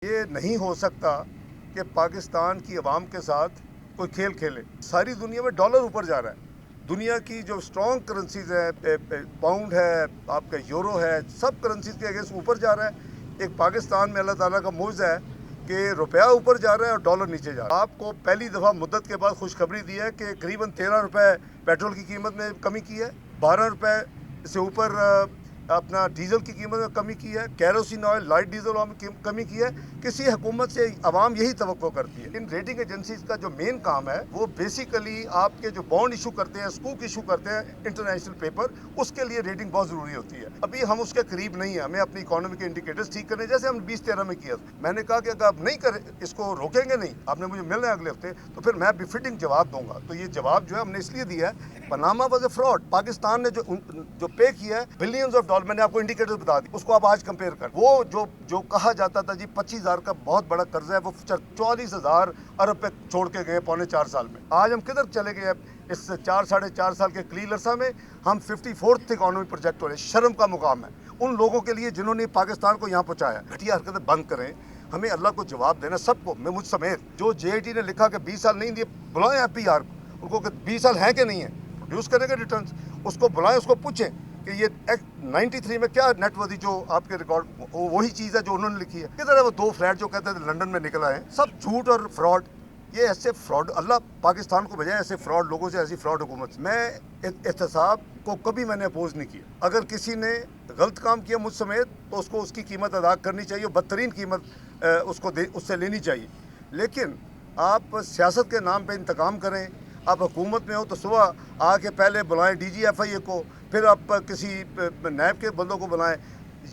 یہ نہیں ہو سکتا کہ پاکستان کی عوام کے ساتھ کوئی کھیل کھیلے. ساری دنیا میں ڈالر اوپر جا رہا ہے. دنیا کی جو اسٹرانگ کرنسیز ہیں، پاؤنڈ ہے، آپ کا یورو ہے، سب کرنسیز کے اگینسٹ اوپر جا رہا ہے. ایک پاکستان میں اللہ تعالیٰ کا معجزہ ہے کہ روپیہ اوپر جا رہا ہے اور ڈالر نیچے جا رہا ہے. آپ کو پہلی دفعہ مدت کے بعد خوشخبری دی ہے کہ قریباً 13 روپے پیٹرول کی قیمت میں کمی کی ہے، 12 روپے سے اوپر اپنا ڈیزل کی قیمت میں کمی کی ہے، kerosene oil, light diesel oil میں کمی کی ہے. کسی حکومت سے عوام یہی توقع کرتی ہے. ان ریٹنگ ایجنسیز کا جو مین کام ہے وہ بیسیکلی آپ کے جو بانڈ ایشو کرتے ہیں، سکوک ایشو کرتے ہیں، انٹرنیشنل پیپر، اس کے لیے ریٹنگ بہت ضروری ہوتی ہے. ابھی ہم اس کے قریب نہیں ہیں. ہمیں اپنی اکانومی کے انڈیکیٹرز ٹھیک کرنے، جیسے ہم 2013 میں کیا. میں نے کہا کہ اگر آپ نہیں کریں، اس کو روکیں گے نہیں، آپ نے مجھے ملنا ہے اگلے ہفتے، تو پھر میں بفٹنگ جواب دوں گا. تو یہ جواب جو ہے ہم نے اس لیے دیا ہے. Panama was a fraud. Pakistan نے جو پے کیا ہے بلینز آف ڈالر، میں نے آپ کو انڈیکیٹر بتا دی، اس کو آپ آج کمپیئر کر. وہ جو کہا جاتا تھا جی 25,000 کا بہت بڑا قرضہ ہے، وہ 44,000 ارب پہ چھوڑ کے گئے پونے 4 سال میں. آج ہم کدھر چلے گئے؟ اس 4-4.5 سال کے قلیل عرصہ میں ہم 54th اکانومی پروجیکٹ ہو رہے ہیں. شرم کا مقام ہے ان لوگوں کے لیے جنہوں نے پاکستان کو یہاں پہنچایا. گھٹیا حرکتیں بند کریں. ہمیں اللہ کو جواب دینا، سب کو، میں مجھ سمیت. جو جے آئی ٹی نے لکھا کہ 20 سال نہیں دیے، بلائیں ایف پی آر کو، ان کو کہ 20 سال ہیں کہ نہیں ہیں، پروڈیوس کریں گے ریٹرنز. اس کو بلائیں، اس کو پوچھیں کہ یہ ایکٹ 93 میں کیا نیٹ ورتھی جو آپ کے ریکارڈ، وہی چیز ہے جو انہوں نے لکھی ہے. کدھر ہے وہ 2 فلیٹ جو کہتے تھے لنڈن میں نکل آئے ہیں؟ سب جھوٹ اور فراڈ. یہ ایسے فراڈ، اللہ پاکستان کو بجائے ایسے فراڈ لوگوں سے، ایسی فراڈ حکومت. میں احتساب کو کبھی میں نے اپوز نہیں کیا. اگر کسی نے غلط کام کیا مجھ سمیت تو اس کو اس کی قیمت ادا کرنی چاہیے، بدترین قیمت اس سے لینی چاہیے. لیکن آپ سیاست کے نام پہ انتقام کریں. آپ حکومت میں ہو تو صبح آ کے پہلے بلائیں ڈی جی ایف آئی اے کو، پھر آپ کسی نیب کے بندوں کو بلائیں،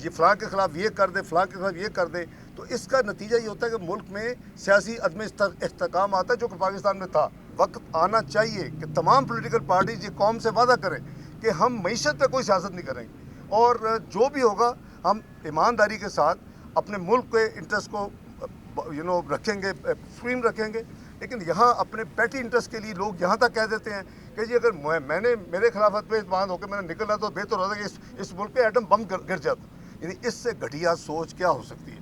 یہ فلاں کے خلاف یہ کر دے، فلاں کے خلاف یہ کر دے. تو اس کا نتیجہ یہ ہوتا ہے کہ ملک میں سیاسی عدم استحکام آتا ہے، جو کہ پاکستان میں تھا. وقت آنا چاہیے کہ تمام پولیٹیکل پارٹیز یہ قوم سے وعدہ کریں کہ ہم معیشت پہ کوئی سیاست نہیں کریں گے، اور جو بھی ہوگا ہم ایمانداری کے ساتھ اپنے ملک کے انٹرسٹ کو رکھیں گے، فریم رکھیں گے. لیکن یہاں اپنے پیٹی انٹرسٹ کے لیے لوگ یہاں تک کہہ دیتے ہیں کہ جی اگر میں نے میرے خلاف پہ اعتماد ہو کے میں نے نکلنا تو بہتر ہوتا ہے کہ اس ملک پہ ایٹم بم گر جاتا. یعنی اس سے گھٹیا سوچ کیا ہو سکتی ہے؟